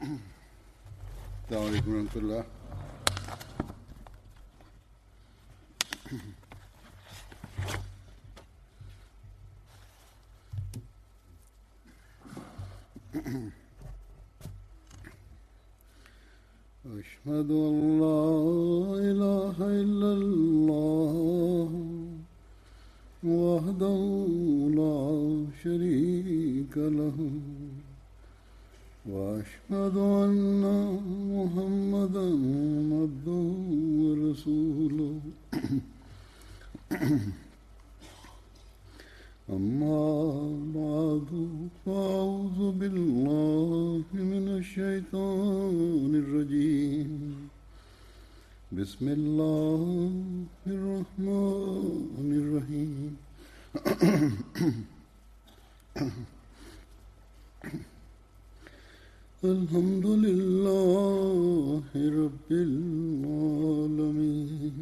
السلام عليكم ورحمة الله. أشهد أن لا إله إلا الله وحده لا شريك له وأشهد أن محمدا عبده ورسوله أما بعد فأعوذ بالله من الشيطان الرجيم بسم الله الرحمن الرحيم الحمد لله رب العالمين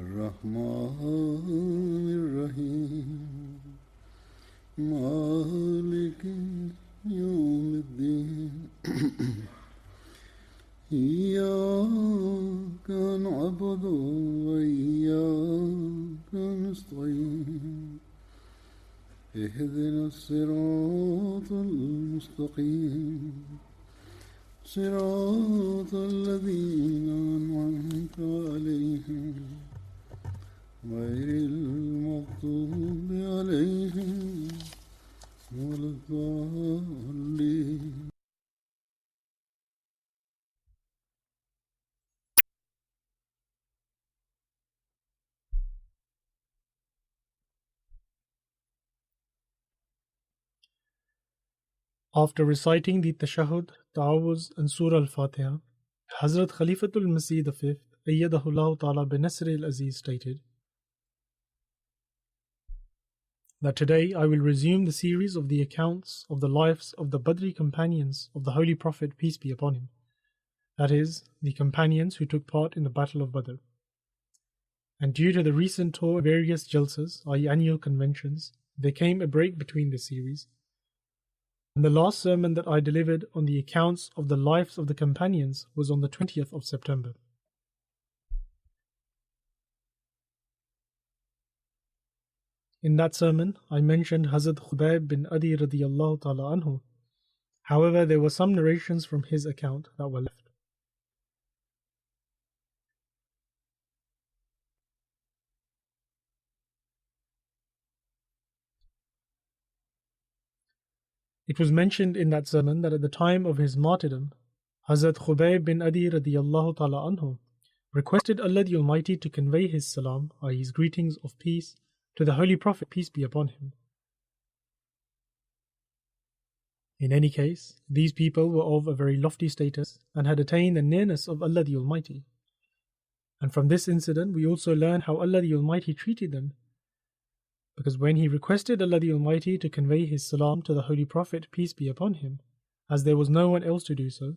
الرحمن الرحيم مالك يوم الدين إياك نعبد وإياك نستعين اهدنا الصراط المستقيم صراط الذين أنعمت عليهم غير المغضوب عليهم ولا الضالين. After reciting the Tashahhud, Ta'awuz and Surah Al-Fatiha, Hazrat Khalifatul Masih V, Ayyadahullah Ta'ala bin Nasr al-Aziz stated that today I will resume the series of the accounts of the lives of the Badri companions of the Holy Prophet, peace be upon him, that is, the companions who took part in the Battle of Badr. And due to the recent tour of various jalsas, i.e. annual conventions, there came a break between the series. And the last sermon that I delivered on the accounts of the lives of the companions was on the 20th of September. In that sermon, I mentioned Hazrat Khubayb bin Adi radiyallahu ta'ala anhu. However, there were some narrations from his account that were left. It was mentioned in that sermon that at the time of his martyrdom, Hazrat Khubayb bin Adi radiyallahu ta'ala anhu requested Allah the Almighty to convey his salam, i.e. his greetings of peace, to the Holy Prophet, peace be upon him. In any case, these people were of a very lofty status and had attained the nearness of Allah the Almighty. And from this incident we also learn how Allah the Almighty treated them, because when he requested Allah the Almighty to convey his salam to the Holy Prophet, peace be upon him, as there was no one else to do so,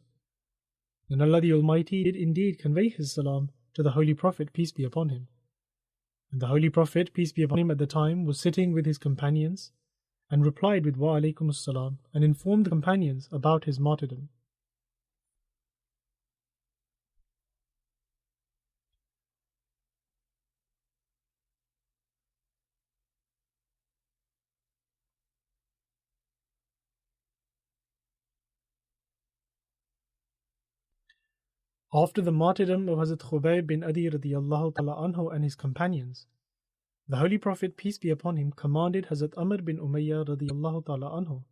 then Allah the Almighty did indeed convey his salam to the Holy Prophet, peace be upon him. And the Holy Prophet, peace be upon him, at the time was sitting with his companions and replied with wa alaykum as-salam and informed the companions about his martyrdom. After the martyrdom of Hazrat Khubayb bin Adi radiyallahu ta'ala anhu and his companions, the Holy Prophet, peace be upon him, commanded Hazrat Amr bin Umayyah radiyallahu ta'ala anhu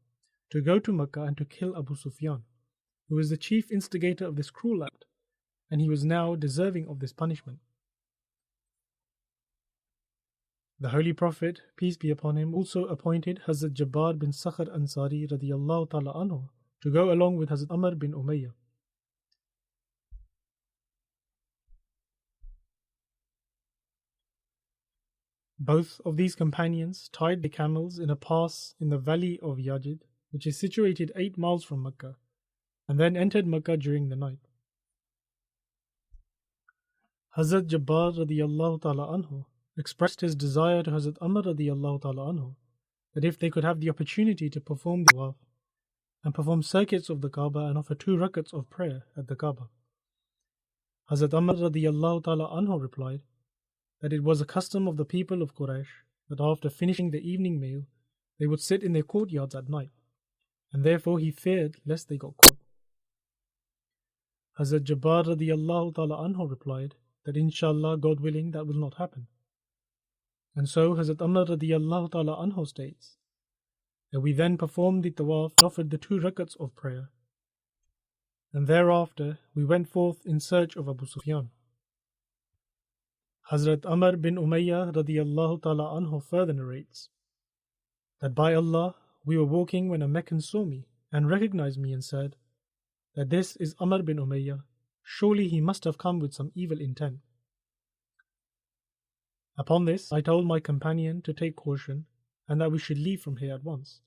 to go to Makkah and to kill Abu Sufyan, who was the chief instigator of this cruel act, and he was now deserving of this punishment. The Holy Prophet, peace be upon him, also appointed Hazrat Jabbar bin Sakhr Ansari radiyallahu ta'ala anhu to go along with Hazrat Amr bin Umayyah. Both of these companions tied the camels in a pass in the valley of Yajid, which is situated 8 miles from Mecca, and then entered Mecca during the night. Hazrat Jabbar radiyallahu ta'ala anhu expressed his desire to Hazrat Amr radiyallahu ta'ala anhu that if they could have the opportunity to perform the tawaf, and perform circuits of the Kaaba and offer 2 rakats of prayer at the Kaaba. Hazrat Amr radiyallahu ta'ala anhu replied that it was a custom of the people of Quraysh that after finishing the evening meal, they would sit in their courtyards at night, and therefore he feared lest they got caught. Hazrat Jabbar radiyallahu ta'ala anhu replied that inshallah, God willing, that will not happen. And so Hazrat Amr radiyallahu ta'ala anhu states that we then performed the tawaf and offered the 2 rakats of prayer, and thereafter we went forth in search of Abu Sufyan. Hazrat Amr bin Umayyah radiyallahu ta'ala anhu further narrates that by Allah, we were walking when a Meccan saw me and recognized me and said that this is Amr bin Umayyah, surely he must have come with some evil intent. Upon this, I told my companion to take caution and that we should leave from here at once.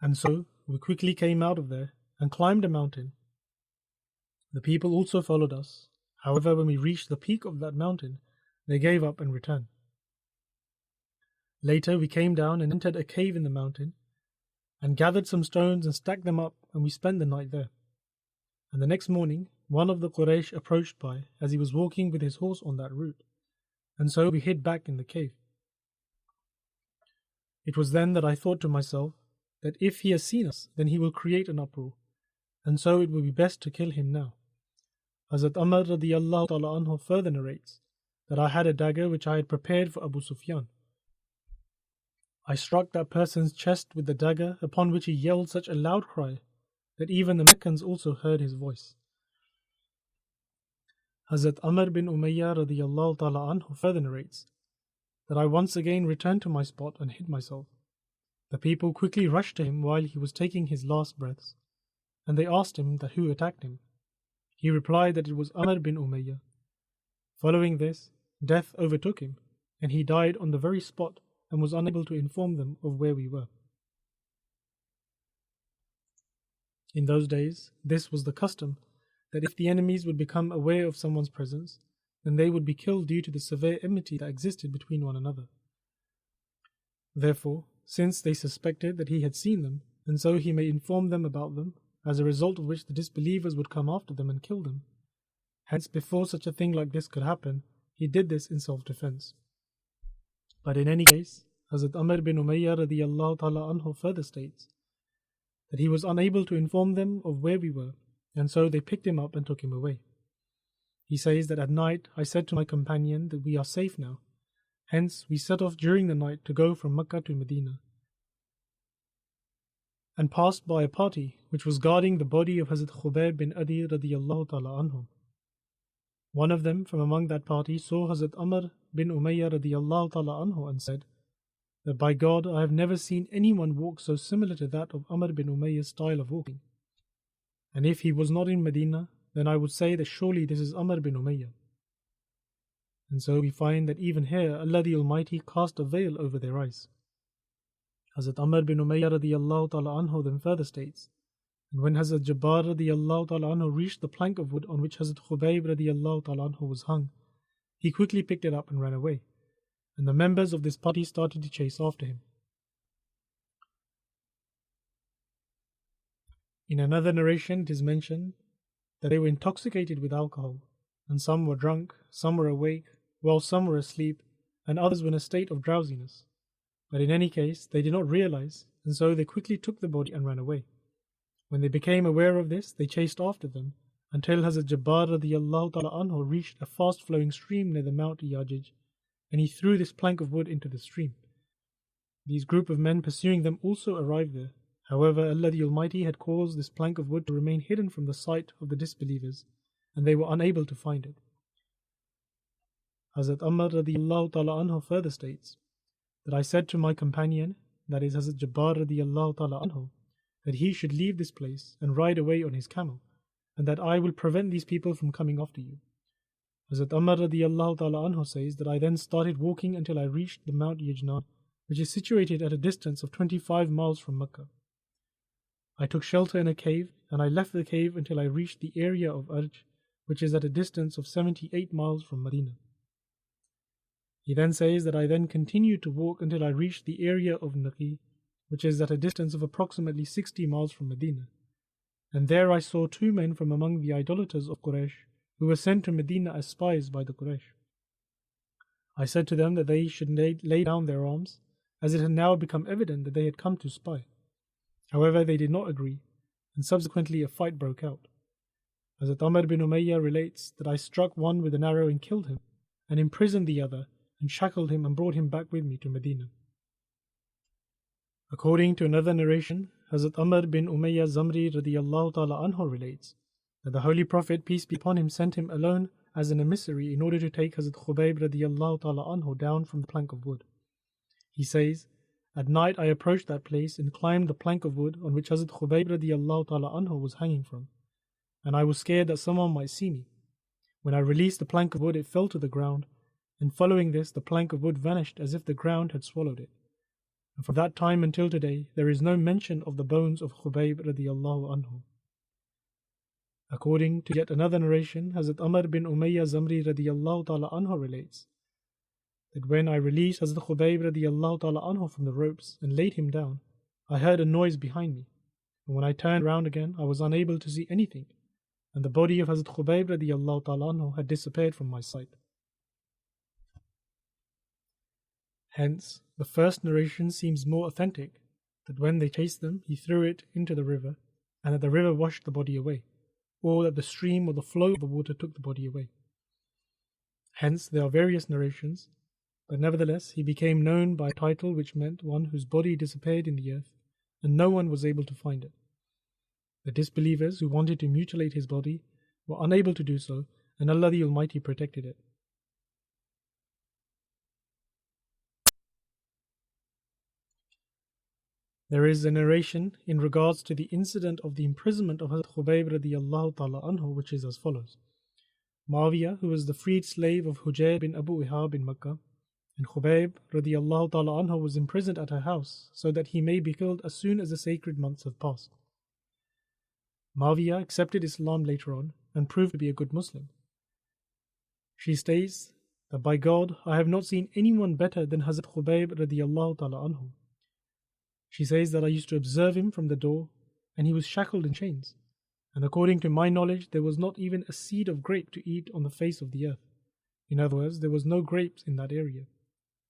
And so we quickly came out of there and climbed a mountain. The people also followed us. However, when we reached the peak of that mountain, they gave up and returned. Later we came down and entered a cave in the mountain and gathered some stones and stacked them up, and we spent the night there. And the next morning, one of the Quraysh approached by as he was walking with his horse on that route, and so we hid back in the cave. It was then that I thought to myself that if he has seen us, then he will create an uproar, and so it would be best to kill him now. Hazrat Amr radiyallahu ta'ala anhu further narrates that I had a dagger which I had prepared for Abu Sufyan. I struck that person's chest with the dagger, upon which he yelled such a loud cry that even the Meccans also heard his voice. Hazrat Amr bin Umayyah radiyallahu ta'ala anhu further narrates that I once again returned to my spot and hid myself. The people quickly rushed to him while he was taking his last breaths, and they asked him that who attacked him. He replied that it was Amr bin Umayyah. Following this, death overtook him, and he died on the very spot and was unable to inform them of where we were. In those days, this was the custom, that if the enemies would become aware of someone's presence, then they would be killed due to the severe enmity that existed between one another. Therefore, since they suspected that he had seen them, and so he may inform them about them, as a result of which the disbelievers would come after them and kill them. Hence, before such a thing like this could happen, he did this in self-defense. But in any case, Hazrat Amr bin Umayyah radiyallahu ta'ala anhu further states that he was unable to inform them of where we were, and so they picked him up and took him away. He says that at night I said to my companion that we are safe now. Hence we set off during the night to go from Makkah to Medina, and passed by a party which was guarding the body of Hazrat Khubayb bin Adi radiyallahu ta'ala anhu. One of them from among that party saw Hazrat Amr bin Umayyah radiyallahu ta'ala anhu and said that by God, I have never seen anyone walk so similar to that of Amr bin Umayyah's style of walking. And if he was not in Medina, then I would say that surely this is Amr bin Umayyah. And so we find that even here Allah the Almighty cast a veil over their eyes. Hazrat Amr bin Umayyah radiyallahu ta'ala anhu then further states, and when Hazrat Jabbar radiyallahu ta'ala anhu reached the plank of wood on which Hazrat Khubayb radiyallahu ta'ala anhu was hung, he quickly picked it up and ran away, and the members of this party started to chase after him. In another narration it is mentioned that they were intoxicated with alcohol, and some were drunk, some were awake, while some were asleep, and others were in a state of drowsiness. But in any case, they did not realize, and so they quickly took the body and ran away. When they became aware of this, they chased after them, until Hazrat Jabbar radiyallahu ta'ala anhu reached a fast-flowing stream near the Mount Yajij, and he threw this plank of wood into the stream. These group of men pursuing them also arrived there. However, Allah the Almighty had caused this plank of wood to remain hidden from the sight of the disbelievers, and they were unable to find it. Hazrat Amr radiyallahu ta'ala anhu further states that I said to my companion, that is Hazrat Jabbar radiyallahu ta'ala anhu, that he should leave this place and ride away on his camel, and that I will prevent these people from coming after you. Hazrat Amr radiyallahu ta'ala anhu says that I then started walking until I reached the Mount Yajnan, which is situated at a distance of 25 miles from Mecca. I took shelter in a cave, and I left the cave until I reached the area of Arj, which is at a distance of 78 miles from Medina. He then says that I then continued to walk until I reached the area of Naqi, which is at a distance of approximately 60 miles from Medina. And there I saw 2 men from among the idolaters of Quraysh, who were sent to Medina as spies by the Quraysh. I said to them that they should lay down their arms, as it had now become evident that they had come to spy. However, they did not agree, and subsequently a fight broke out. Hazrat Amr bin Umayyah relates that I struck one with an arrow and killed him, and imprisoned the other, and shackled him and brought him back with me to Medina. According to another narration, Hazrat Amr bin Umayyah Zamri radiyallahu ta'ala anhu relates that the Holy Prophet, peace be upon him, sent him alone as an emissary in order to take Hazrat Khubayb radiyallahu ta'ala anhu down from the plank of wood. He says, "At night I approached that place and climbed the plank of wood on which Hazrat Khubayb radiyallahu ta'ala anhu was hanging from, and I was scared that someone might see me. When I released the plank of wood, it fell to the ground, and following this, the plank of wood vanished as if the ground had swallowed it. And from that time until today, there is no mention of the bones of Khubayb radiyallahu anhu." According to yet another narration, Hazrat Amr bin Umayyah Zamri radiyallahu ta'ala anhu relates that when I released Hazrat Khubayb radiyallahu ta'ala anhu from the ropes and laid him down, I heard a noise behind me, and when I turned round again, I was unable to see anything, and the body of Hazrat Khubayb radiyallahu ta'ala anhu had disappeared from my sight. Hence, the first narration seems more authentic, that when they chased them, he threw it into the river, and that the river washed the body away, or that the stream or the flow of the water took the body away. Hence, there are various narrations, but nevertheless he became known by a title which meant one whose body disappeared in the earth, and no one was able to find it. The disbelievers who wanted to mutilate his body were unable to do so, and Allah the Almighty protected it. There is a narration in regards to the incident of the imprisonment of Hazrat Khubayb radiyallahu ta'ala anhu, which is as follows. Muawiyah, who was the freed slave of Hujayr bin Abu Ihab in Makkah, and Khubayb radiyallahu ta'ala anhu was imprisoned at her house, so that he may be killed as soon as the sacred months have passed. Muawiyah accepted Islam later on, and proved to be a good Muslim. She states that, "By God, I have not seen anyone better than Hazrat Khubayb radiyallahu ta'ala anhu." She says that I used to observe him from the door, and he was shackled in chains, and according to my knowledge there was not even a seed of grape to eat on the face of the earth. In other words, there was no grapes in that area.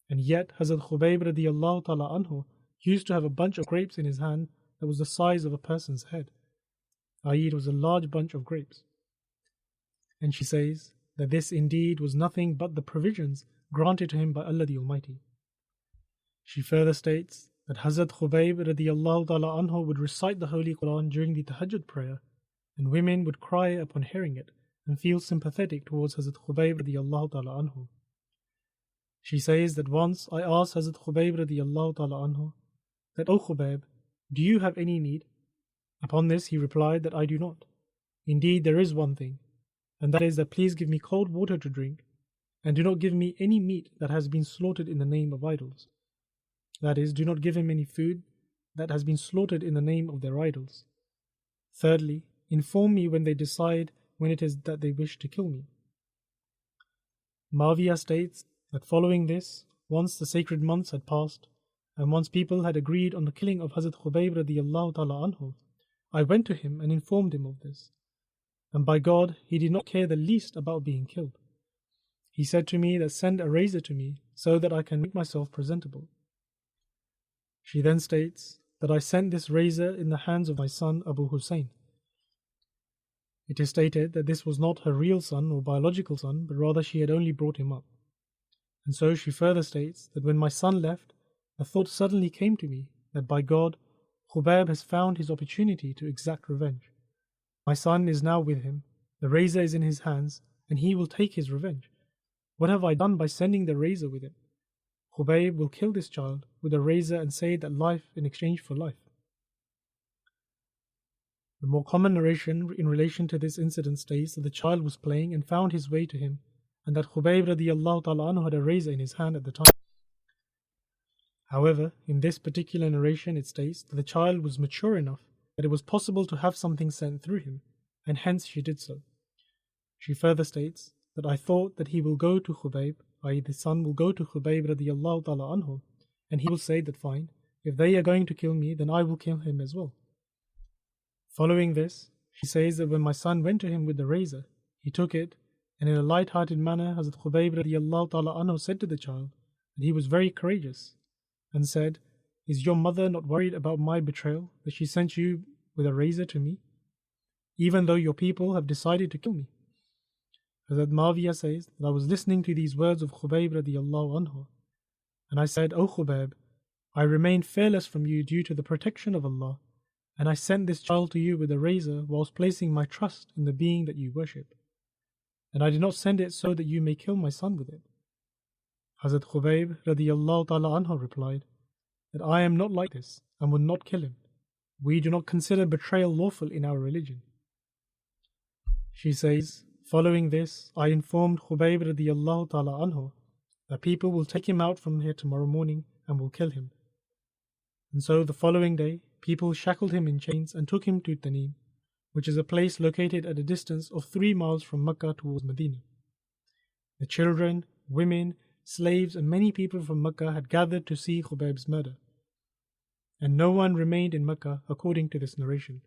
And yet Hazrat Khubayb radiyallahu ta'ala anhu used to have a bunch of grapes in his hand that was the size of a person's head, i.e. it was a large bunch of grapes. And she says that this indeed was nothing but the provisions granted to him by Allah the Almighty. She further states that Hazrat Khubayb radiyallahu ta'ala anhu would recite the Holy Quran during the Tahajjud prayer, and women would cry upon hearing it and feel sympathetic towards Hazrat Khubayb radiyallahu ta'ala anhu. She says that once I asked Hazrat Khubayb radiyallahu ta'ala anhu that, "O Khubayb, do you have any need?" Upon this he replied that I do not. Indeed, there is one thing, and that is that please give me cold water to drink, and do not give me any meat that has been slaughtered in the name of idols. That is, do not give him any food that has been slaughtered in the name of their idols. Thirdly, inform me when they decide when it is that they wish to kill me. Muawiyah states that following this, once the sacred months had passed, and once people had agreed on the killing of Hazrat Khubayb radiyallahu ta'ala anhu, I went to him and informed him of this. And by God, he did not care the least about being killed. He said to me that send a razor to me so that I can make myself presentable. She then states that I sent this razor in the hands of my son Abu Hussein. It is stated that this was not her real son or biological son, but rather she had only brought him up. And so she further states that when my son left, a thought suddenly came to me that by God, Khubayb has found his opportunity to exact revenge. My son is now with him, the razor is in his hands, and he will take his revenge. What have I done by sending the razor with it? Khubayb will kill this child with a razor and say that life in exchange for life. The more common narration in relation to this incident states that the child was playing and found his way to him, and that Khubayb radiyallahu ta'ala anhu had a razor in his hand at the time. However, in this particular narration it states that the child was mature enough that it was possible to have something sent through him, and hence she did so. She further states that I thought that he will go to Khubayb, i.e. the son will go to Khubayb radiyallahu ta'ala anhu, and he will say that fine, if they are going to kill me, then I will kill him as well. Following this, she says that when my son went to him with the razor, he took it, and in a light-hearted manner, Hazrat Khubayb radiallahu ta'ala anhu said to the child that he was very courageous, and said, "Is your mother not worried about my betrayal, that she sent you with a razor to me, even though your people have decided to kill me?" Hazrat Mawiyah says that I was listening to these words of Khubayb radiallahu anhu, and I said, "O Khubayb, I remained fearless from you due to the protection of Allah, and I sent this child to you with a razor whilst placing my trust in the being that you worship. And I did not send it so that you may kill my son with it." Hazrat Khubayb radiallahu ta'ala anhu replied that I am not like this and would not kill him. We do not consider betrayal lawful in our religion. She says, following this, I informed Khubayb radiallahu ta'ala anhu that people will take him out from here tomorrow morning and will kill him. And so the following day, people shackled him in chains and took him to Tanim, which is a place located at a distance of 3 miles from Mecca towards Medina. The children, women, slaves, and many people from Mecca had gathered to see Khubayb's murder, and no one remained in Mecca according to this narration.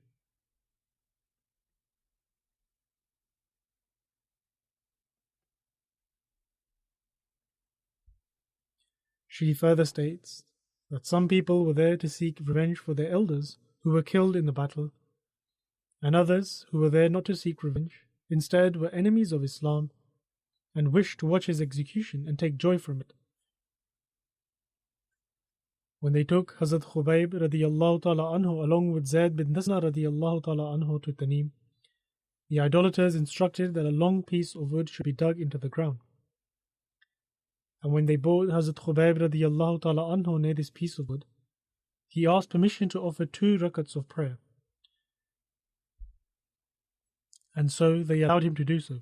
She further states that some people were there to seek revenge for their elders who were killed in the battle, and others who were there not to seek revenge, instead were enemies of Islam and wished to watch his execution and take joy from it. When they took Hazrat Khubayb radiallahu ta'ala anhu along with Zayd bin Thasna radiallahu ta'ala anhu to Tanim, the idolaters instructed that a long piece of wood should be dug into the ground. And when they brought Hazrat Khubayb radiallahu ta'ala anhu near this piece of wood, he asked permission to offer 2 rakats of prayer. And so they allowed him to do so.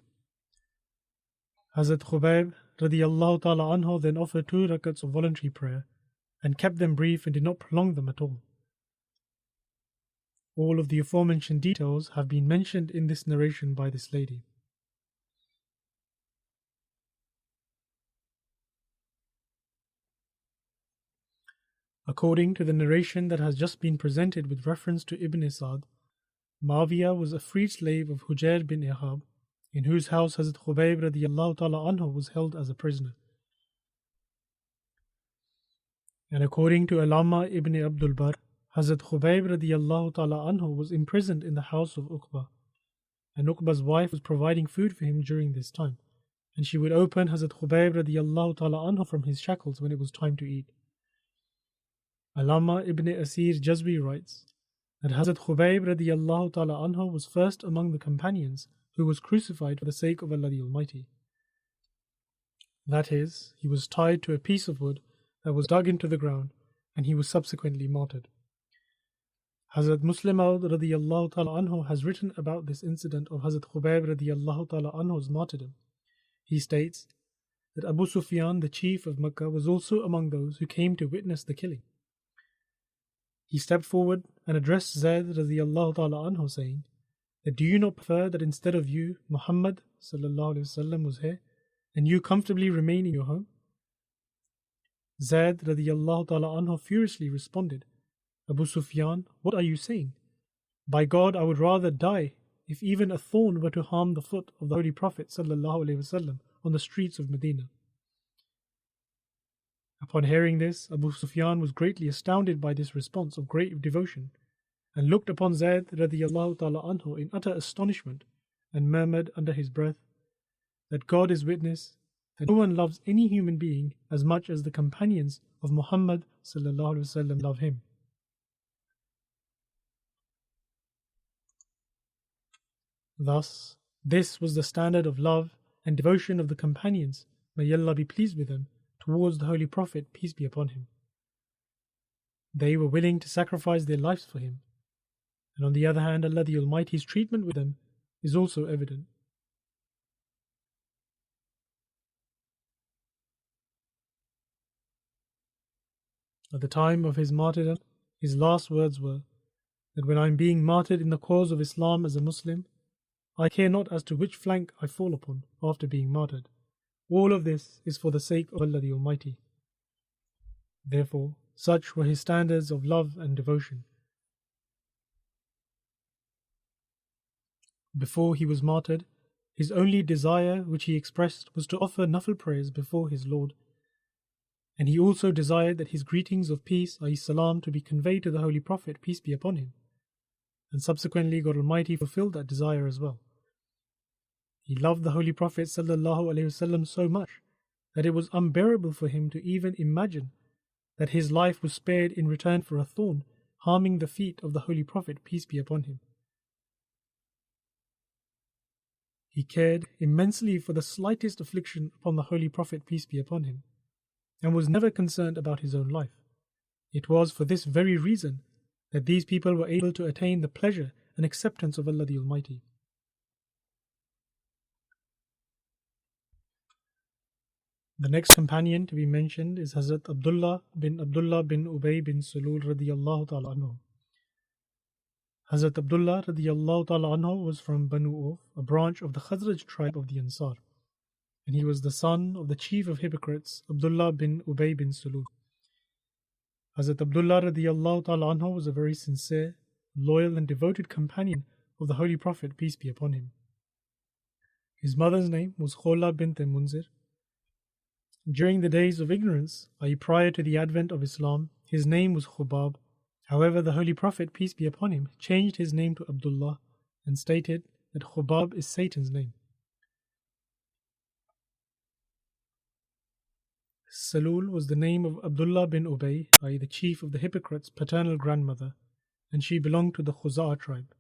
Hazrat Khubayb radiallahu ta'ala anhu then offered 2 rakats of voluntary prayer and kept them brief and did not prolong them at all. All of the aforementioned details have been mentioned in this narration by this lady. According to the narration that has just been presented with reference to Ibn Sa'd, Mawiyah was a freed slave of Hujair bin Ihab, in whose house Hazrat Khubayb radiallahu ta'ala anhu was held as a prisoner. And according to Allama ibn Abdul Barr, Hazrat Khubayb radiallahu ta'ala anhu was imprisoned in the house of Uqba, and Uqba's wife was providing food for him during this time, and she would open Hazrat Khubayb radiallahu ta'ala anhu from his shackles when it was time to eat. Allama ibn Asir Jazwi writes that Hazrat Khubayb radiallahu ta'ala anhu was first among the companions who was crucified for the sake of Allah the Almighty. That is, he was tied to a piece of wood that was dug into the ground, and he was subsequently martyred. Hazrat Muslim Maud radiallahu ta'ala anhu has written about this incident of Hazrat Khubayb radiallahu ta'ala anhu's martyrdom. He states that Abu Sufyan, the chief of Mecca, was also among those who came to witness the killing. He stepped forward and addressed Zayd radiallahu ta'ala anhu, saying that, "Do you not prefer that instead of you, Muhammad sallallahu alaihi wasallam was here, and you comfortably remain in your home?" Zayd radiallahu ta'ala anhu furiously responded, "Abu Sufyan, what are you saying? By God, I would rather die if even a thorn were to harm the foot of the Holy Prophet sallallahu alaihi wasallam on the streets of Medina." Upon hearing this, Abu Sufyan was greatly astounded by this response of great devotion, and looked upon Zayd radiallahu ta'ala anhu in utter astonishment, and murmured under his breath that God is witness that no one loves any human being as much as the companions of Muhammad sallallahu alaihi wasallam love him. Thus, this was the standard of love and devotion of the companions, may Allah be pleased with them, towards the Holy Prophet, peace be upon him. They were willing to sacrifice their lives for him, and on the other hand, Allah the Almighty's treatment with them is also evident. At the time of his martyrdom, his last words were that, "When I am being martyred in the cause of Islam as a Muslim, I care not as to which flank I fall upon after being martyred. All of this is for the sake of Allah the Almighty." Therefore, Such were his standards of love and devotion. Before he was martyred, his only desire which he expressed was to offer nafil prayers before his Lord. And he also desired that his greetings of peace, i.e. salam, to be conveyed to the Holy Prophet, peace be upon him. And subsequently God Almighty fulfilled that desire as well. He loved the Holy Prophet ﷺ so much that it was unbearable for him to even imagine that his life was spared in return for a thorn harming the feet of the Holy Prophet, peace be upon him. He cared immensely for the slightest affliction upon the Holy Prophet, peace be upon him, and was never concerned about his own life. It was for this very reason that these people were able to attain the pleasure and acceptance of Allah the Almighty. The next companion to be mentioned is Hazrat Abdullah bin Ubay bin Sulul radiyallahu ta'ala anhu. Hazrat Abdullah radiyallahu ta'ala anhu was from Banu Auf, a branch of the Khazraj tribe of the Ansar, and he was the son of the chief of hypocrites, Abdullah bin Ubay bin Sulul. Hazrat Abdullah radiyallahu ta'ala anhu was a very sincere, loyal and devoted companion of the Holy Prophet, peace be upon him. His mother's name was Khawla bint Munzir. During the days of ignorance, i.e. prior to the advent of Islam, his name was Khubab. However, the Holy Prophet, peace be upon him, changed his name to Abdullah and stated that Khubab is Satan's name. Salul was the name of Abdullah bin Ubay, i.e. the chief of the hypocrites' paternal grandmother, and she belonged to the Khuza'a tribe.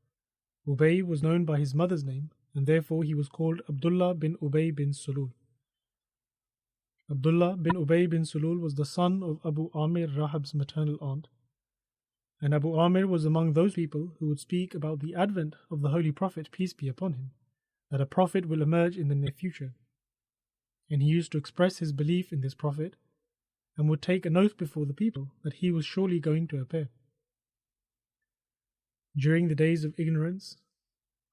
Ubay was known by his mother's name, and therefore he was called Abdullah bin Ubay bin Sulul. Abdullah bin Ubay bin Sulul was the son of Abu Amir Rahab's maternal aunt, and Abu Amir was among those people who would speak about the advent of the Holy Prophet, peace be upon him, that a prophet will emerge in the near future. And he used to express his belief in this prophet and would take an oath before the people that he was surely going to appear. During the days of ignorance,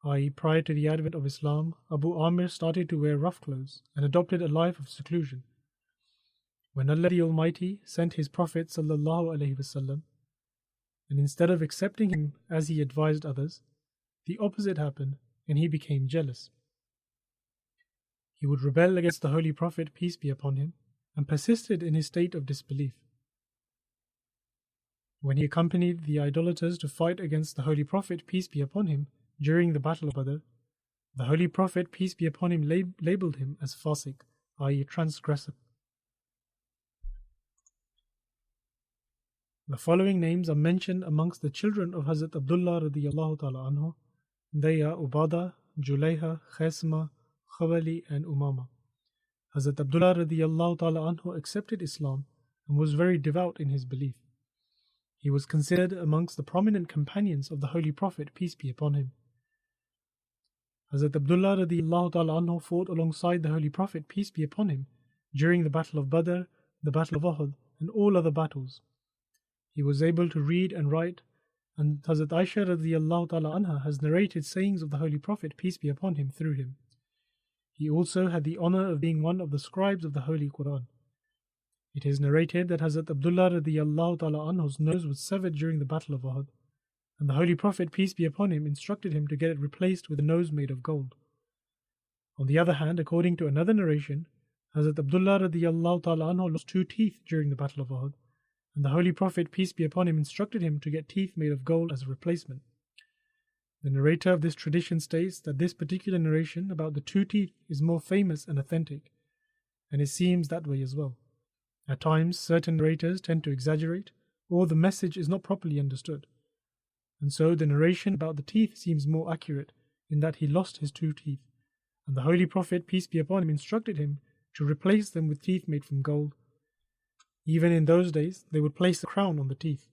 i.e. prior to the advent of Islam, Abu Amir started to wear rough clothes and adopted a life of seclusion. When Allah the Almighty sent His Prophet ﷺ, and instead of accepting him as he advised others, the opposite happened and he became jealous. He would rebel against the Holy Prophet, peace be upon him, and persisted in his state of disbelief. When he accompanied the idolaters to fight against the Holy Prophet, peace be upon him, during the Battle of Badr, the Holy Prophet, peace be upon him, labelled him as Fasiq, i.e. transgressor. The following names are mentioned amongst the children of Hazrat Abdullah radiyallahu ta'ala anhu. They are Ubadah, Julayha, Khasma, Khawali and Umama. Hazrat Abdullah radiyallahu ta'ala anhu accepted Islam and was very devout in his belief. He was considered amongst the prominent companions of the Holy Prophet, peace be upon him. Hazrat Abdullah radiyallahu ta'ala anhu fought alongside the Holy Prophet, peace be upon him, during the Battle of Badr, the Battle of Uhud and all other battles. He was able to read and write, and Hazrat Aisha radiyallahu ta'ala anha has narrated sayings of the Holy Prophet, peace be upon him, through him. He also had the honor of being one of the scribes of the Holy Quran. It is narrated that Hazrat Abdullah radiyallahu ta'ala anhu's nose was severed during the Battle of Uhud, and the Holy Prophet, peace be upon him, instructed him to get it replaced with a nose made of gold. On the other hand, according to another narration, Hazrat Abdullah radiyallahu ta'ala anhu lost 2 teeth during the Battle of Uhud, and the Holy Prophet, peace be upon him, instructed him to get teeth made of gold as a replacement. The narrator of this tradition states that this particular narration about the 2 teeth is more famous and authentic, and it seems that way as well. At times, certain narrators tend to exaggerate, or the message is not properly understood, and so the narration about the teeth seems more accurate in that he lost his 2 teeth, and the Holy Prophet, peace be upon him, instructed him to replace them with teeth made from gold. Even in those days, they would place a crown on the teeth.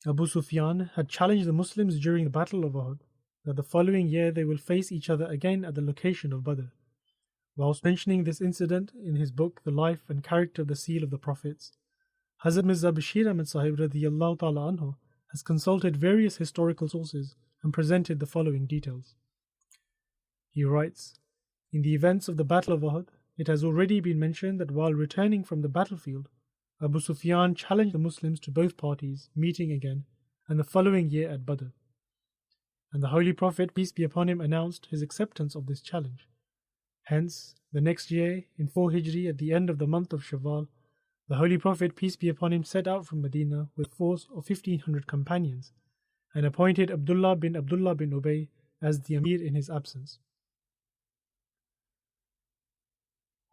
Abu Sufyan had challenged the Muslims during the Battle of Uhud that the following year they will face each other again at the location of Badr. Whilst mentioning this incident in his book, The Life and Character of the Seal of the Prophets, Hazrat Mirza Bashir Ahmad Sahib radiyallahu ta'ala anhu has consulted various historical sources and presented the following details. He writes, in the events of the Battle of Uhud, it has already been mentioned that while returning from the battlefield, Abu Sufyan challenged the Muslims to both parties meeting again, and the following year at Badr. And the Holy Prophet, peace be upon him, announced his acceptance of this challenge. Hence, the next year, in 4 Hijri, at the end of the month of Shawwal, the Holy Prophet, peace be upon him, set out from Medina with a force of 1,500 companions, and appointed Abdullah bin Ubay as the Amir in his absence.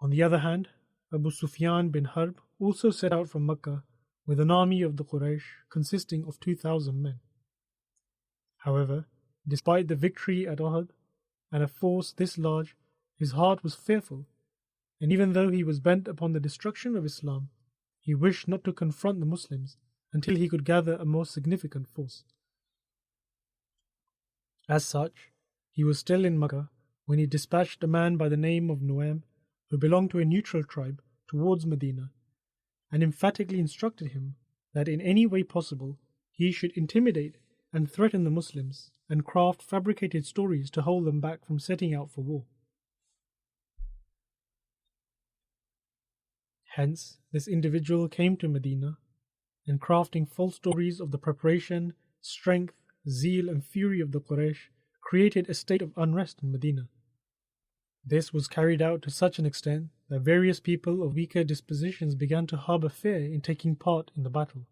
On the other hand, Abu Sufyan bin Harb also set out from Mecca with an army of the Quraysh consisting of 2,000 men. However, despite the victory at Uhud and a force this large, his heart was fearful, and even though he was bent upon the destruction of Islam, he wished not to confront the Muslims until he could gather a more significant force. As such, he was still in Mecca when he dispatched a man by the name of Nu'aym, who belonged to a neutral tribe, towards Medina, and emphatically instructed him that in any way possible he should intimidate and threaten the Muslims and craft fabricated stories to hold them back from setting out for war. Hence, this individual came to Medina, and crafting false stories of the preparation, strength, zeal and fury of the Quraysh, created a state of unrest in Medina. This was carried out to such an extent that various people of weaker dispositions began to harbour fear in taking part in the battle.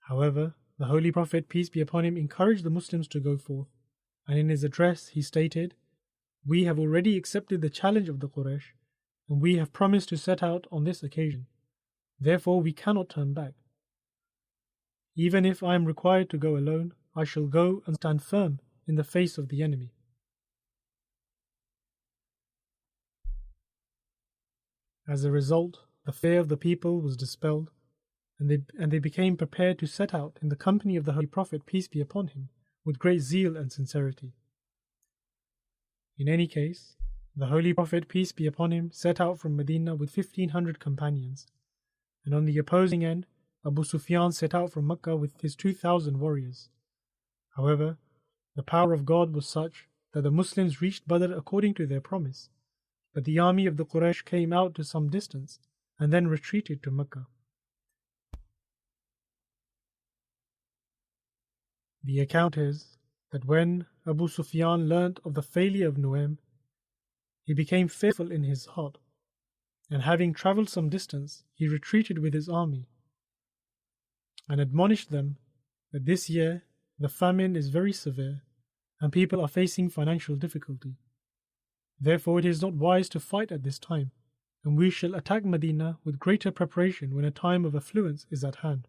However, the Holy Prophet, peace be upon him, encouraged the Muslims to go forth, and in his address he stated, "We have already accepted the challenge of the Quraysh, and we have promised to set out on this occasion. Therefore we cannot turn back. Even if I am required to go alone, I shall go and stand firm in the face of the enemy." As a result, the fear of the people was dispelled, and they became prepared to set out in the company of the Holy Prophet, peace be upon him, with great zeal and sincerity. In any case, the Holy Prophet, peace be upon him, set out from Medina with 1,500 companions, and on the opposing end, Abu Sufyan set out from Mecca with his 2,000 warriors. However, the power of God was such that the Muslims reached Badr according to their promise, but the army of the Quraysh came out to some distance and then retreated to Mecca. The account is that when Abu Sufyan learnt of the failure of Nu'aym, he became fearful in his heart, and having travelled some distance, he retreated with his army, and admonished them that this year the famine is very severe, and people are facing financial difficulty. Therefore it is not wise to fight at this time, and we shall attack Medina with greater preparation when a time of affluence is at hand.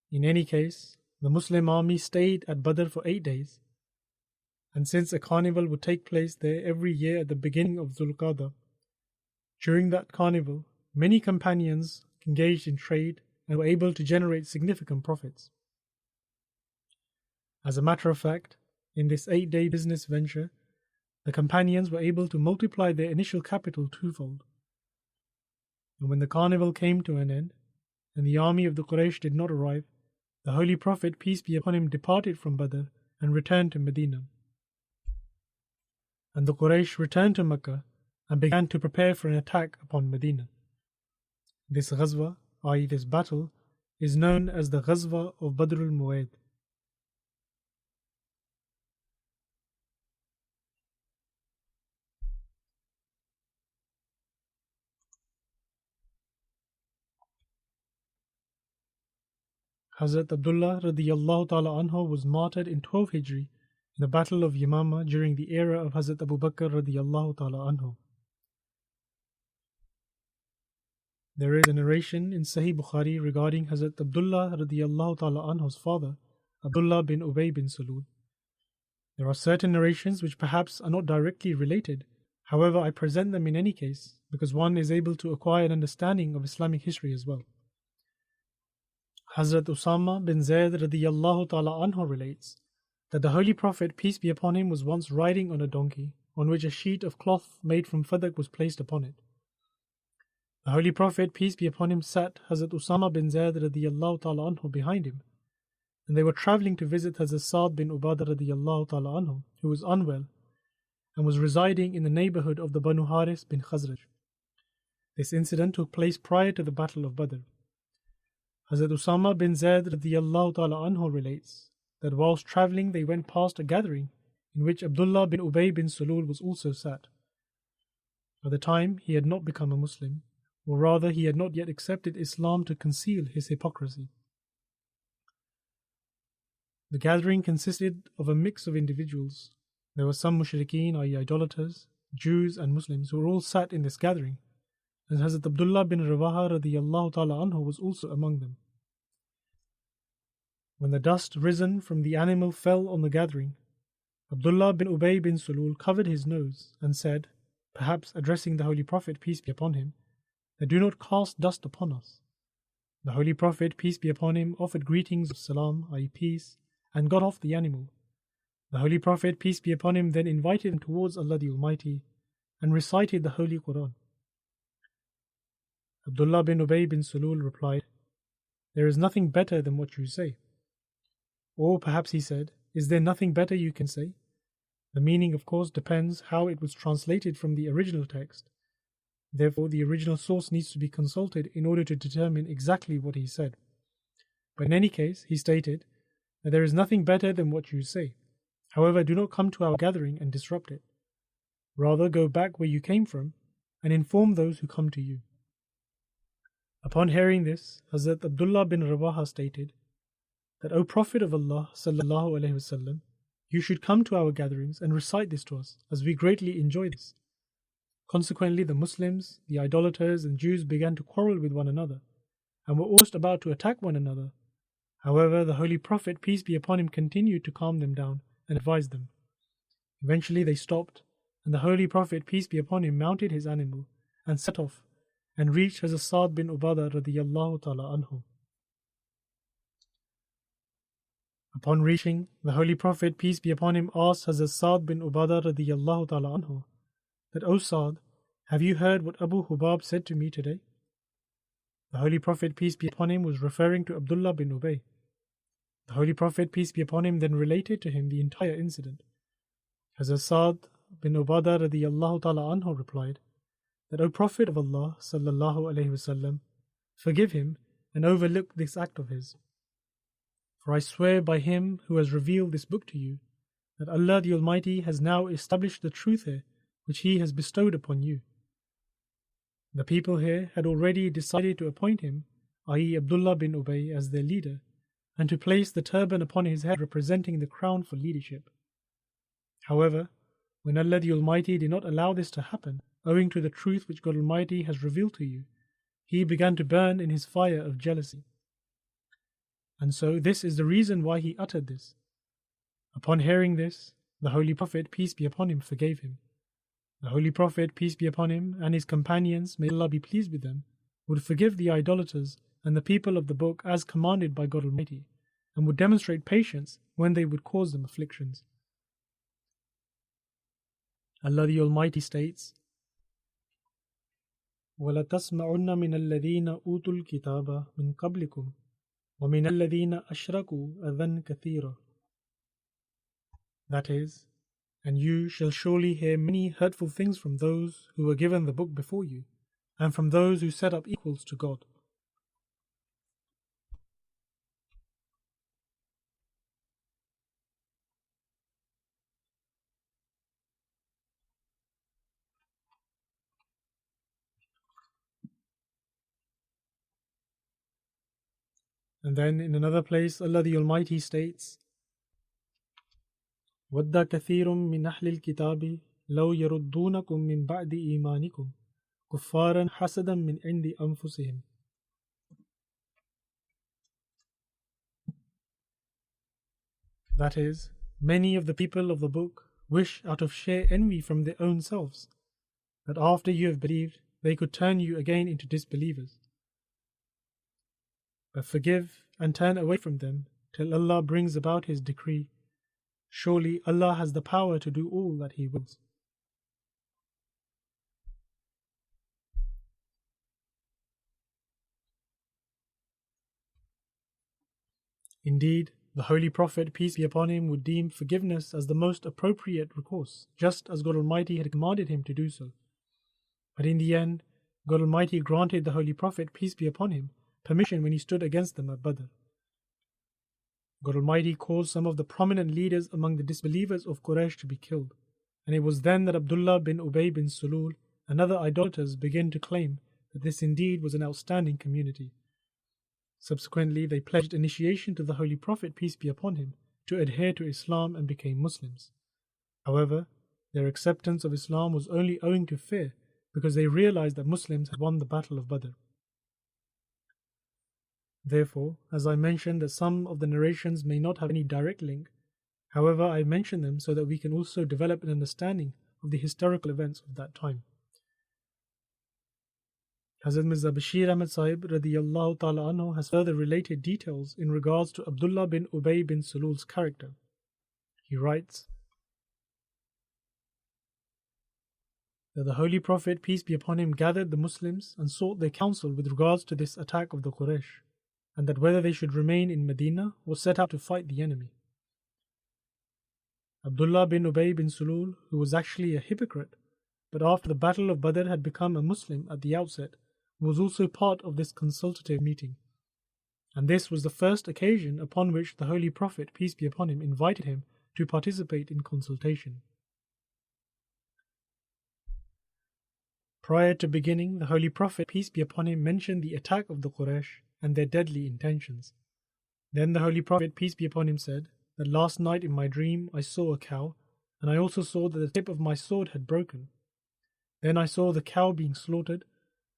In any case, the Muslim army stayed at Badr for 8 days, and since a carnival would take place there every year at the beginning of Dhul-Qa'dah, during that carnival, many companions engaged in trade and were able to generate significant profits. As a matter of fact, in this 8-day business venture, the companions were able to multiply their initial capital twofold. And when the carnival came to an end, and the army of the Quraysh did not arrive, the Holy Prophet, peace be upon him, departed from Badr and returned to Medina. And the Quraysh returned to Mecca and began to prepare for an attack upon Medina. This Ghazwa, i.e. this battle, is known as the Ghazwa of Badr al-Mu'ayd. Hazrat Abdullah radiyallahu ta'ala anhu was martyred in 12 Hijri in the Battle of Yamama during the era of Hazrat Abu Bakr radiyallahu ta'ala anhu. There is a narration in Sahih Bukhari regarding Hazrat Abdullah radiyallahu ta'ala anhu's father, Abdullah bin Ubay bin Salul. There are certain narrations which perhaps are not directly related, however I present them in any case because one is able to acquire an understanding of Islamic history as well. Hazrat Usama bin Zayd radiyallahu ta'ala anhu relates that the Holy Prophet, peace be upon him, was once riding on a donkey on which a sheet of cloth made from fadak was placed upon it. The Holy Prophet, peace be upon him, sat Hazrat Usama bin Zayd radiyallahu ta'ala anhu behind him, and they were travelling to visit Hazrat Sa'd bin Ubadah radiyallahu ta'ala anhu, who was unwell and was residing in the neighbourhood of the Banu Haris bin Khazraj. This incident took place prior to the Battle of Badr. Hazrat Usama bin Zaid radiyallahu ta'ala anhu relates that whilst travelling they went past a gathering in which Abdullah bin Ubay bin Salul was also sat. At the time he had not become a Muslim, or rather he had not yet accepted Islam to conceal his hypocrisy. The gathering consisted of a mix of individuals. There were some mushrikeen, i.e. idolaters, Jews and Muslims who were all sat in this gathering, and Hazrat Abdullah bin Rawaha radiyallahu ta'ala anhu was also among them. When the dust risen from the animal fell on the gathering, Abdullah bin Ubay bin Salul covered his nose and said, perhaps addressing the Holy Prophet, peace be upon him, that do not cast dust upon us. The Holy Prophet, peace be upon him, offered greetings of salam, i.e. peace, and got off the animal. The Holy Prophet, peace be upon him, then invited him towards Allah the Almighty and recited the Holy Quran. Abdullah bin Ubay bin Salul replied, there is nothing better than what you say. Or perhaps he said, is there nothing better you can say? The meaning, of course, depends how it was translated from the original text. Therefore, the original source needs to be consulted in order to determine exactly what he said. But in any case, he stated that there is nothing better than what you say. However, do not come to our gathering and disrupt it. Rather, go back where you came from and inform those who come to you. Upon hearing this, Hazrat Abdullah bin Rawaha stated that, O Prophet of Allah sallallahu alaihi wasallam, you should come to our gatherings and recite this to us, as we greatly enjoy this. Consequently, the Muslims, the idolaters and Jews began to quarrel with one another, and were almost about to attack one another. However, the Holy Prophet, peace be upon him, continued to calm them down and advise them. Eventually they stopped, and the Holy Prophet, peace be upon him, mounted his animal and set off, and reached Hazrat Sa'd bin Ubadah radiyallahu ta'ala anhu. Upon reaching, the Holy Prophet, peace be upon him, asked Hazrat Sa'd bin Ubadah radiyallahu ta'ala anhu that, O Sa'd, have you heard what Abu Hubab said to me today? The Holy Prophet, peace be upon him, was referring to Abdullah bin Ubay. The Holy Prophet, peace be upon him, then related to him the entire incident. Hazrat Sa'd bin Ubadah radiyallahu ta'ala anhu replied that, O Prophet of Allah sallallahu alaihi wasallam, forgive him and overlook this act of his. For I swear by him who has revealed this book to you, that Allah the Almighty has now established the truth here, which He has bestowed upon you. The people here had already decided to appoint him, i.e. Abdullah bin Ubay, as their leader, and to place the turban upon his head representing the crown for leadership. However, when Allah the Almighty did not allow this to happen, owing to the truth which God Almighty has revealed to you, He began to burn in His fire of jealousy. And so this is the reason why He uttered this. Upon hearing this, the Holy Prophet, peace be upon him, forgave him. The Holy Prophet, peace be upon him, and his companions, may Allah be pleased with them, would forgive the idolaters and the people of the book as commanded by God Almighty, and would demonstrate patience when they would cause them afflictions. Allah the Almighty states, وَلَتَسْمَعُنَّ مِنَ الَّذِينَ أُوتُوا الْكِتَابَ مِنْ قَبْلِكُمْ وَمِنَ الَّذِينَ أَشْرَكُوا أَذًى كَثِيرًا. That is, and you shall surely hear many hurtful things from those who were given the book before you, and from those who set up equals to God. And then in another place, Allah the Almighty states, وَدَّ كَثِيرٌ مِّنْ أَهْلِ الْكِتَابِ لَوْ يَرُدُّونَكُمْ مِنْ بَعْدِ إِيمَانِكُمْ كُفَّارًا حَسَدًا مِّنْ عِنْدِ أَنفُسِهِمْ. That is, many of the people of the book wish out of sheer envy from their own selves, that after you have believed, they could turn you again into disbelievers. But forgive and turn away from them till Allah brings about His decree. Surely Allah has the power to do all that He wills. Indeed, the Holy Prophet, peace be upon him, would deem forgiveness as the most appropriate recourse, just as God Almighty had commanded him to do so. But in the end, God Almighty granted the Holy Prophet, peace be upon him, permission when he stood against them at Badr. God Almighty caused some of the prominent leaders among the disbelievers of Quraysh to be killed, and it was then that Abdullah bin Ubay bin Sulul and other idolaters began to claim that this indeed was an outstanding community. Subsequently, they pledged initiation to the Holy Prophet, peace be upon him, to adhere to Islam and became Muslims. However, their acceptance of Islam was only owing to fear, because they realized that Muslims had won the Battle of Badr. Therefore, as I mentioned that some of the narrations may not have any direct link, however, I mention them so that we can also develop an understanding of the historical events of that time. Hazrat Mirza Bashir Ahmad Sahib radiyallahu ta'ala anhu has further related details in regards to Abdullah bin Ubay bin Sulul's character. He writes that the Holy Prophet, peace be upon him, gathered the Muslims and sought their counsel with regards to this attack of the Quraysh, and that whether they should remain in Medina or set out to fight the enemy. Abdullah bin Ubay bin Sulul, who was actually a hypocrite, but after the Battle of Badr had become a Muslim at the outset, was also part of this consultative meeting, and this was the first occasion upon which the Holy Prophet, peace be upon him, invited him to participate in consultation. Prior to beginning, the Holy Prophet, peace be upon him, mentioned the attack of the Quraysh and their deadly intentions. Then the Holy Prophet, peace be upon him, said that last night in my dream I saw a cow, and I also saw that the tip of my sword had broken. Then I saw the cow being slaughtered,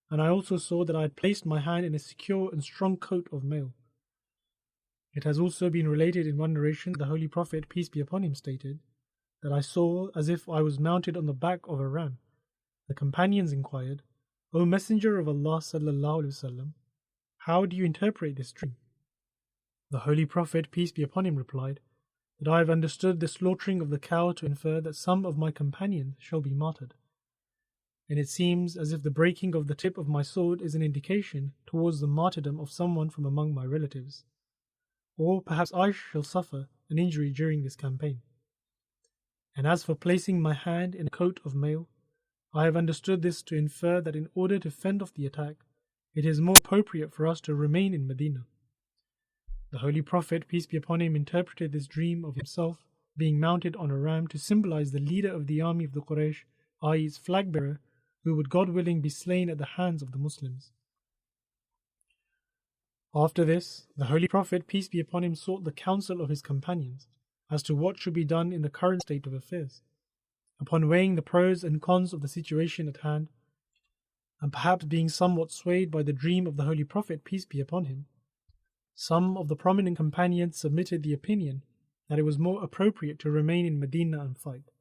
and I also saw that I had placed my hand in a secure and strong coat of mail. It has also been related in one narration that the Holy Prophet, peace be upon him, stated that I saw as if I was mounted on the back of a ram. The companions inquired, O Messenger of Allah sallallahu alaihi wasallam, how do you interpret this dream? The Holy Prophet, peace be upon him, replied that I have understood the slaughtering of the cow to infer that some of my companions shall be martyred. And it seems as if the breaking of the tip of my sword is an indication towards the martyrdom of someone from among my relatives. Or perhaps I shall suffer an injury during this campaign. And as for placing my hand in a coat of mail, I have understood this to infer that in order to fend off the attack, it is more appropriate for us to remain in Medina. The Holy Prophet, peace be upon him, interpreted this dream of himself being mounted on a ram to symbolize the leader of the army of the Quraysh, i.e. its flag bearer, who would God willing be slain at the hands of the Muslims. After this, the Holy Prophet, peace be upon him, sought the counsel of his companions as to what should be done in the current state of affairs. Upon weighing the pros and cons of the situation at hand, and perhaps being somewhat swayed by the dream of the Holy Prophet, peace be upon him, some of the prominent companions submitted the opinion that it was more appropriate to remain in Medina and fight.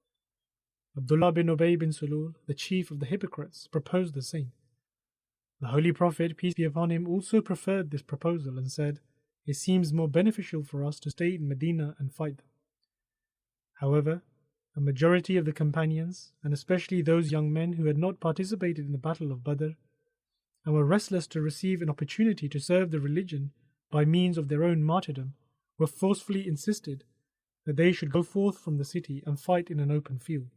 Abdullah bin Ubay bin Sulul, the chief of the hypocrites, proposed the same. The Holy Prophet, peace be upon him, also preferred this proposal and said, It seems more beneficial for us to stay in Medina and fight them. However, a majority of the companions, and especially those young men who had not participated in the Battle of Badr, and were restless to receive an opportunity to serve the religion by means of their own martyrdom, were forcefully insisted that they should go forth from the city and fight in an open field.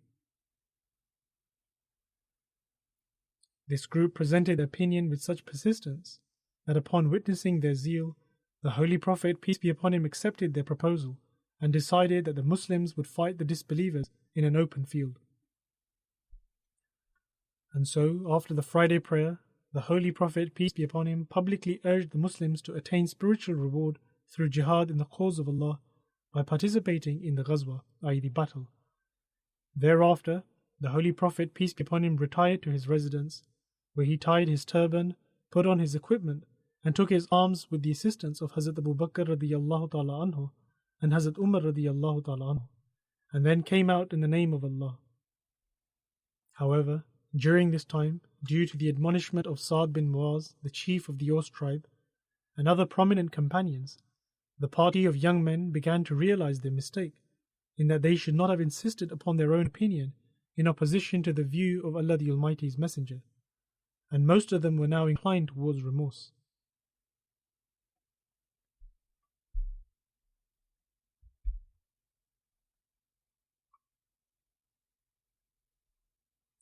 This group presented their opinion with such persistence that upon witnessing their zeal, the Holy Prophet, peace be upon him, accepted their proposal and decided that the Muslims would fight the disbelievers in an open field. And so, after the Friday prayer, the Holy Prophet, peace be upon him, publicly urged the Muslims to attain spiritual reward through jihad in the cause of Allah by participating in the Ghazwa, i.e. the battle. Thereafter, the Holy Prophet, peace be upon him, retired to his residence, where he tied his turban, put on his equipment, and took his arms with the assistance of Hazrat Abu Bakr radiyallahu ta'ala anhu and Hazrat Umar radiyallahu ta'ala anhu, and then came out in the name of Allah. However, during this time, due to the admonishment of Sa'd bin Muaz, the chief of the Aus tribe, and other prominent companions, the party of young men began to realize their mistake, in that they should not have insisted upon their own opinion in opposition to the view of Allah the Almighty's Messenger, and most of them were now inclined towards remorse.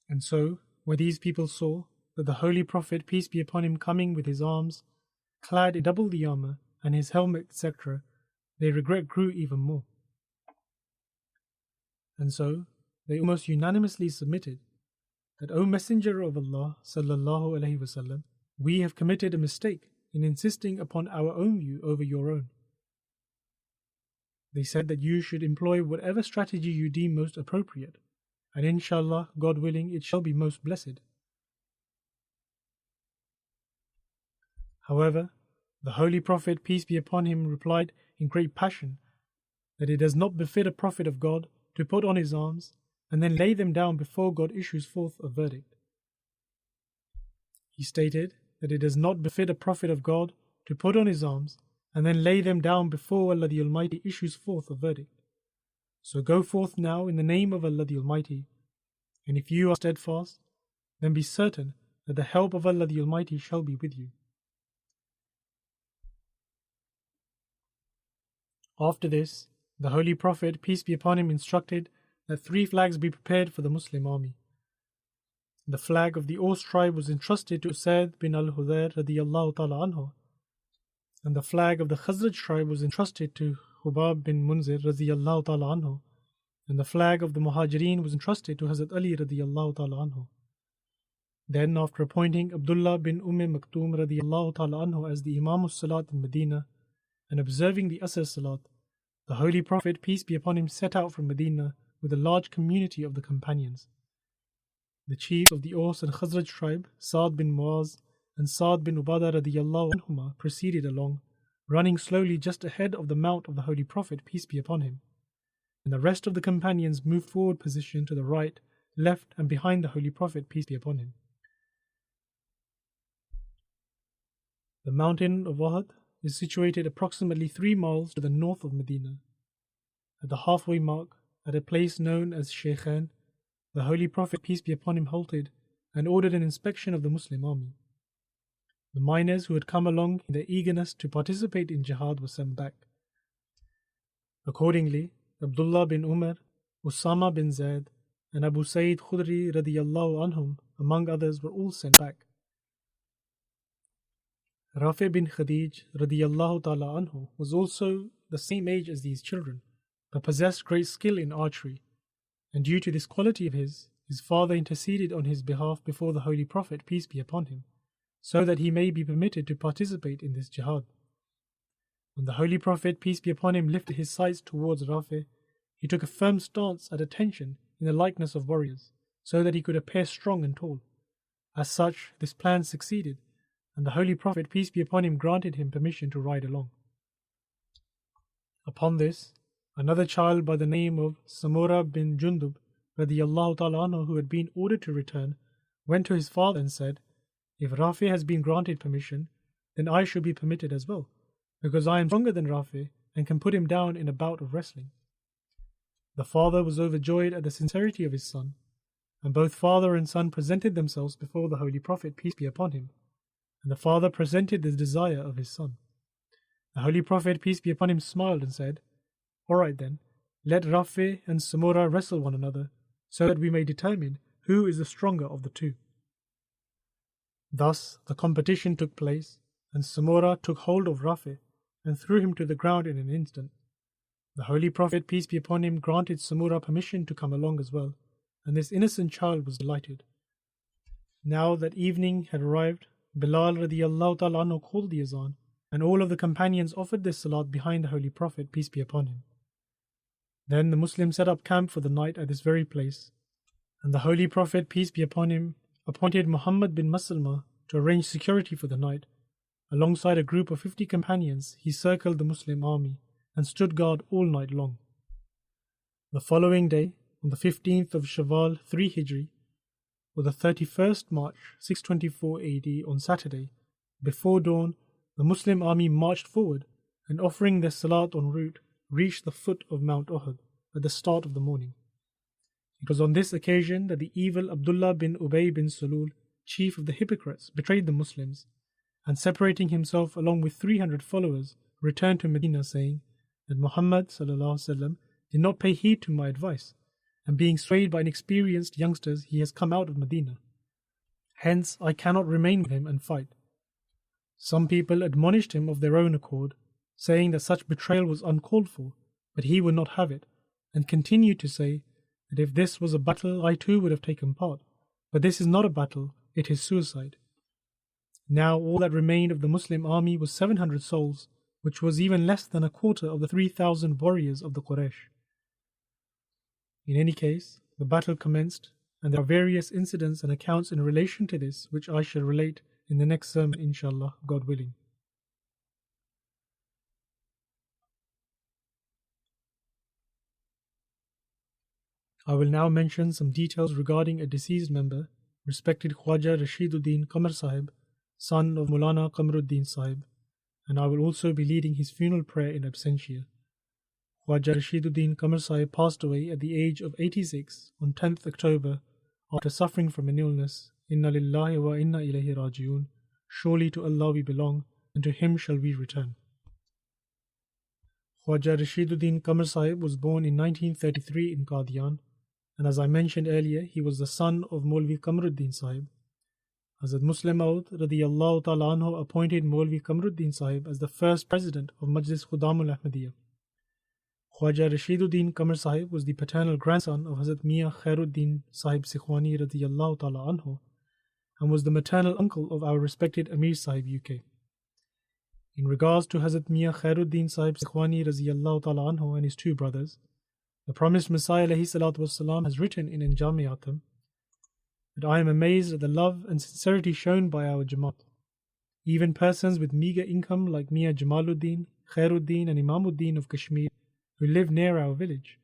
And so, when these people saw that the Holy Prophet, peace be upon him, coming with his arms, clad in double the armor, and his helmet, etc., their regret grew even more. And so, they almost unanimously submitted that, O Messenger of Allah, sallallahu alaihi wasallam, we have committed a mistake in insisting upon our own view over your own. They said that you should employ whatever strategy you deem most appropriate, and inshallah, God willing, it shall be most blessed. However, the Holy Prophet, peace be upon him, replied in great passion that it does not befit a Prophet of God to put on his arms and then lay them down before God issues forth a verdict. He stated that it does not befit a Prophet of God to put on his arms and then lay them down before Allah the Almighty issues forth a verdict. So go forth now in the name of Allah the Almighty, and if you are steadfast, then be certain that the help of Allah the Almighty shall be with you. After this, the Holy Prophet, peace be upon him, instructed that 3 flags be prepared for the Muslim army. The flag of the Aus tribe was entrusted to Usayd bin al-Hudayr radiyallahu ta'ala anhu, and the flag of the Khazraj tribe was entrusted to Hubab bin Munzir radiyallahu ta'ala anhu, and the flag of the Muhajirin was entrusted to Hazrat Ali radiyallahu ta'ala anhu. Then, after appointing Abdullah bin Maktoum radiyallahu ta'ala anhu as the Imam al-Salat in Medina and observing the Asr Salat, the Holy Prophet, peace be upon him, set out from Medina with a large community of the companions. The chiefs of the Aus and Khazraj tribe, Sa'd bin Muaz and Sa'd bin Ubadah radiyallahu anhuma, proceeded along, running slowly just ahead of the mount of the Holy Prophet, peace be upon him, and the rest of the companions moved forward position to the right, left, and behind the Holy Prophet, peace be upon him. The mountain of Uhud is situated approximately 3 miles to the north of Medina. At the halfway mark, at a place known as Shaykhain, the Holy Prophet, peace be upon him, halted and ordered an inspection of the Muslim army. The miners who had come along in their eagerness to participate in jihad were sent back. Accordingly, Abdullah bin Umar, Usama bin Zaid, and Abu Sayyid Khudri radiyallahu anhum, among others, were all sent back. Rafi bin Khadij radiyallahu ta'ala anhu was also the same age as these children, but possessed great skill in archery, and due to this quality of his father interceded on his behalf before the Holy Prophet, peace be upon him, so that he may be permitted to participate in this jihad. When the Holy Prophet, peace be upon him, lifted his sights towards Rafi, he took a firm stance at attention in the likeness of warriors, so that he could appear strong and tall. As such, this plan succeeded, and the Holy Prophet, peace be upon him, granted him permission to ride along. Upon this, another child by the name of Samura bin Jundub radiyallahu ta'ala anhu, who had been ordered to return, went to his father and said, "If Rafi has been granted permission, then I should be permitted as well, because I am stronger than Rafi and can put him down in a bout of wrestling." The father was overjoyed at the sincerity of his son, and both father and son presented themselves before the Holy Prophet, peace be upon him, and the father presented the desire of his son. The Holy Prophet, peace be upon him, smiled and said, "All right then, let Rafi and Samura wrestle one another, so that we may determine who is the stronger of the two." Thus the competition took place, and Samura took hold of Rafi and threw him to the ground in an instant. The Holy Prophet, peace be upon him, granted Samura permission to come along as well, and this innocent child was delighted. Now that evening had arrived, Bilal radiyallahu ta'ala anhu called the azan, and all of the companions offered their salat behind the Holy Prophet, peace be upon him. Then the Muslims set up camp for the night at this very place, and the Holy Prophet, peace be upon him, appointed Muhammad bin Maslama to arrange security for the night. Alongside a group of 50 companions, he circled the Muslim army and stood guard all night long. The following day, on the 15th of Shawwal 3 Hijri, or the 31st March 624 AD on Saturday, before dawn, the Muslim army marched forward and, offering their salat en route, reached the foot of Mount Uhud at the start of the morning. It was on this occasion that the evil Abdullah bin Ubay bin Salul, chief of the hypocrites, betrayed the Muslims, and separating himself along with 300 followers, returned to Medina, saying that Muhammad ﷺ did not pay heed to my advice, and being swayed by inexperienced youngsters, he has come out of Medina. Hence, I cannot remain with him and fight. Some people admonished him of their own accord, saying that such betrayal was uncalled for, but he would not have it, and continued to say that if this was a battle, I too would have taken part. But this is not a battle, it is suicide. Now all that remained of the Muslim army was 700 souls, which was even less than a quarter of the 3,000 warriors of the Quraysh. In any case, the battle commenced, and there are various incidents and accounts in relation to this which I shall relate in the next sermon, inshallah, God willing. I will now mention some details regarding a deceased member, respected Khwaja Rashiduddin Qamar Sahib, son of Maulana Qamaruddin Sahib, and I will also be leading his funeral prayer in absentia. Khwaja Rashiduddin Qamar Sahib passed away at the age of 86 on 10th October after suffering from an illness. Inna lillahi wa inna ilayhi raji'un. Surely to Allah we belong, and to Him shall we return. Khwaja Rashiduddin Qamar Sahib was born in 1933 in Qadian, and as I mentioned earlier, he was the son of Maulvi Qamaruddin Sahib. Hazrat Muslim Maud radiyallahu ta'ala anhu appointed Maulvi Qamaruddin Sahib as the first president of Majlis Khudamul Ahmadiyya. Khwaja Rashiduddin Qamar Sahib was the paternal grandson of Hazrat Mian Khairuddin Sahib Sikhwani radiyallahu ta'ala anhu, and was the maternal uncle of our respected Amir Sahib UK. In regards to Hazrat Mian Khairuddin Sahib Sikhwani radiyallahu ta'ala anhu and his two brothers, the promised Messiah alayhi salatu wassalam has written in Anjam-e-Atam that I am amazed at the love and sincerity shown by our Jamaat. Even persons with meagre income like Mian Jamaluddin, Khairuddin and Imamuddin of Kashmir, who live near our village,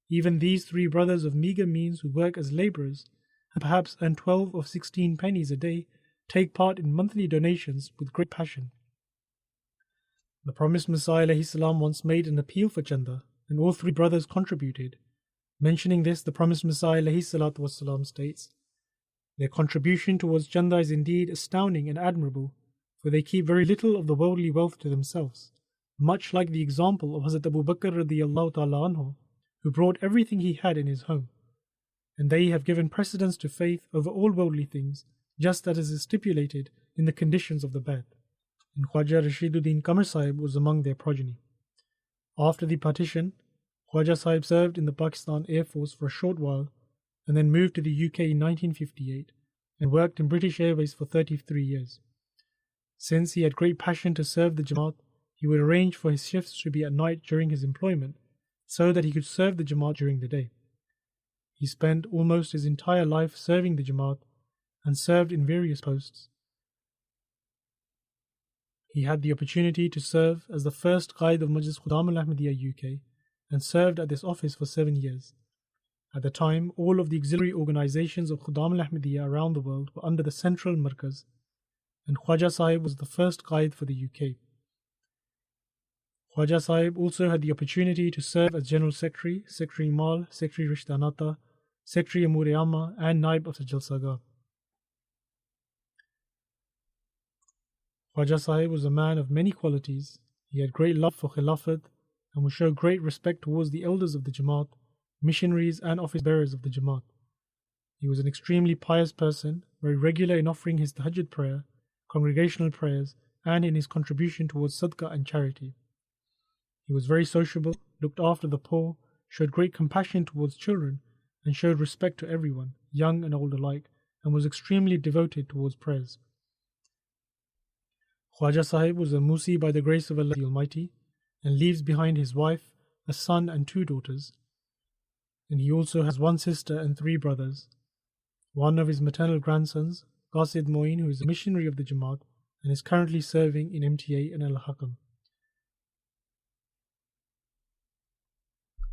even these three brothers of meagre means who work as labourers and perhaps earn 12 or 16 pennies a day, take part in monthly donations with great passion. The promised Messiah alayhi salam once made an appeal for Chanda, and all three brothers contributed. Mentioning this, the promised Messiah alayhi salatu wassalam states, their contribution towards Chanda is indeed astounding and admirable, for they keep very little of the worldly wealth to themselves, much like the example of Hazrat Abu Bakr radiyallahu ta'ala anhu, who brought everything he had in his home. And they have given precedence to faith over all worldly things, just as is stipulated in the conditions of the Bai'at. And Khwaja Rashiduddin Qamar Sahib was among their progeny. After the partition, Khwaja Sahib served in the Pakistan Air Force for a short while, and then moved to the UK in 1958 and worked in British Airways for 33 years. Since he had great passion to serve the Jamaat, he would arrange for his shifts to be at night during his employment, so that he could serve the Jamaat during the day. He spent almost his entire life serving the Jamaat and served in various posts. He had the opportunity to serve as the first Qaid of Majlis Khudamul Ahmadiyya UK and served at this office for 7 years. At the time, all of the auxiliary organizations of Khudamul Ahmadiyya around the world were under the central Markaz, and Khwaja Sahib was the first Qaid for the UK. Khwaja Sahib also had the opportunity to serve as General Secretary, Secretary Mal, Secretary Rishta Nata, Secretary Amur-e Amma and Naib of the Jalsagah. Khwaja Sahib was a man of many qualities. He had great love for Khilafat and would show great respect towards the elders of the Jamaat, missionaries and office bearers of the Jamaat. He was an extremely pious person, very regular in offering his tahajjud prayer, congregational prayers, and in his contribution towards sadaqah and charity. He was very sociable, looked after the poor, showed great compassion towards children, and showed respect to everyone, young and old alike, and was extremely devoted towards prayers. Khwaja Sahib was a Musi by the grace of Allah the Almighty, and leaves behind his wife, a son and 2 daughters. And he also has 1 sister and 3 brothers. One of his maternal grandsons, Qasid Moin, who is a missionary of the Jamaat and is currently serving in MTA and Al-Hakam.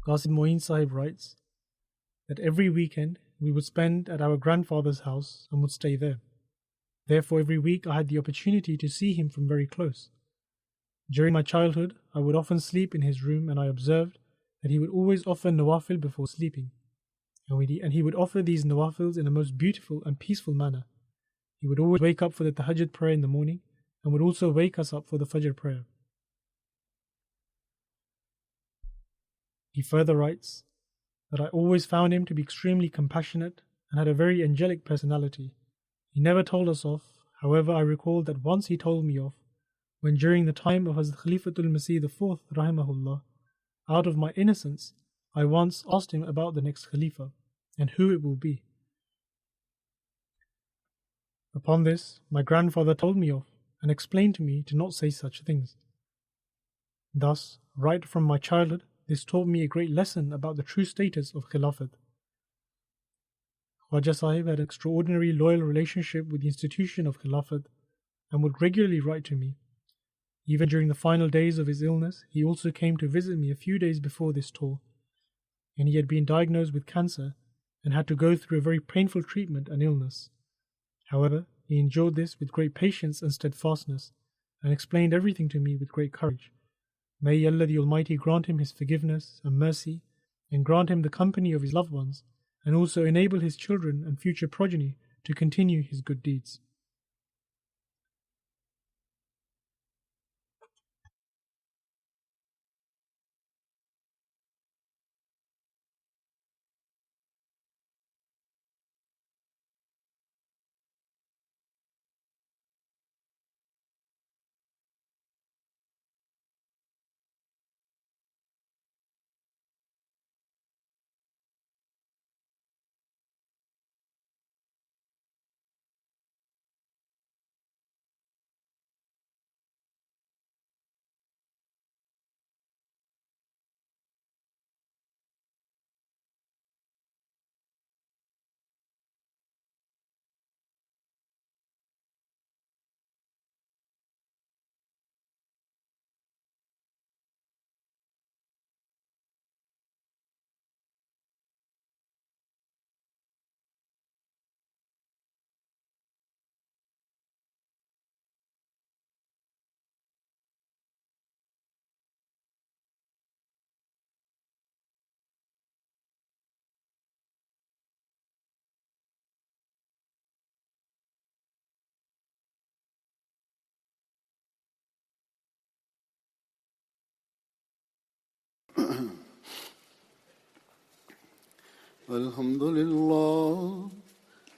Qasid Moin Sahib writes that every weekend we would spend at our grandfather's house and would stay there. Therefore, every week I had the opportunity to see him from very close. During my childhood, I would often sleep in his room, and I observed that he would always offer nawafil before sleeping. And he would offer these nawafils in a most beautiful and peaceful manner. He would always wake up for the tahajjud prayer in the morning, and would also wake us up for the fajr prayer. He further writes that I always found him to be extremely compassionate and had a very angelic personality. He never told us off. However, I recall that once he told me off, when during the time of Hazrat Khalifatul Masih IV, rahimahullah, out of my innocence, I once asked him about the next Khalifa and who it will be. Upon this, my grandfather told me off and explained to me to not say such things. Thus, right from my childhood, this taught me a great lesson about the true status of Khilafat. Khwaja Sahib had an extraordinary loyal relationship with the institution of Khilafat and would regularly write to me. Even during the final days of his illness, he also came to visit me a few days before this tour, and he had been diagnosed with cancer and had to go through a very painful treatment and illness. However, he endured this with great patience and steadfastness and explained everything to me with great courage. May Allah the Almighty grant him his forgiveness and mercy and grant him the company of his loved ones and also enable his children and future progeny to continue his good deeds.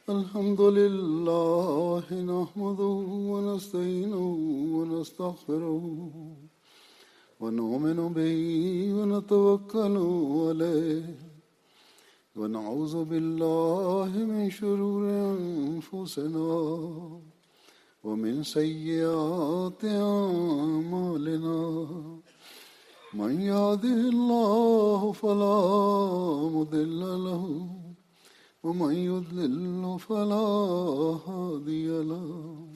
الحمد لله نحمده ونستعينه ونستغفره ونؤمن به ونتوكل عليه ونعوذ بالله من شرور أنفسنا ومن سيئات أعمالنا من يهده الله فلا مضل له ومن يضلل فلا هادي له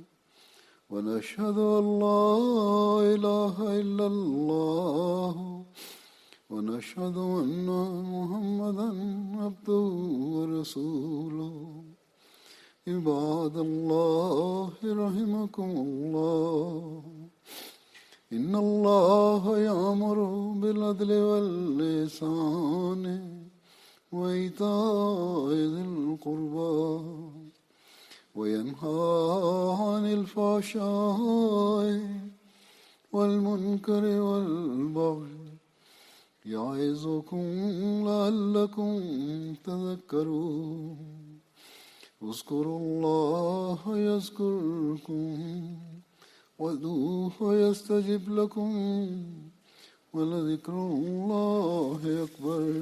ونشهد أن لا إله إلا الله ونشهد أن محمدا عبده ورسوله عباد الله رحمكم الله إن الله يأمر بالعدل والإحسان وإيتاء ذي القربى وينهى عن الفحشاء والمنكر والبغي يعظكم لعلكم تذكرون اذكروا الله يذكركم وادعوه يستجب لكم ولذكر الله أكبر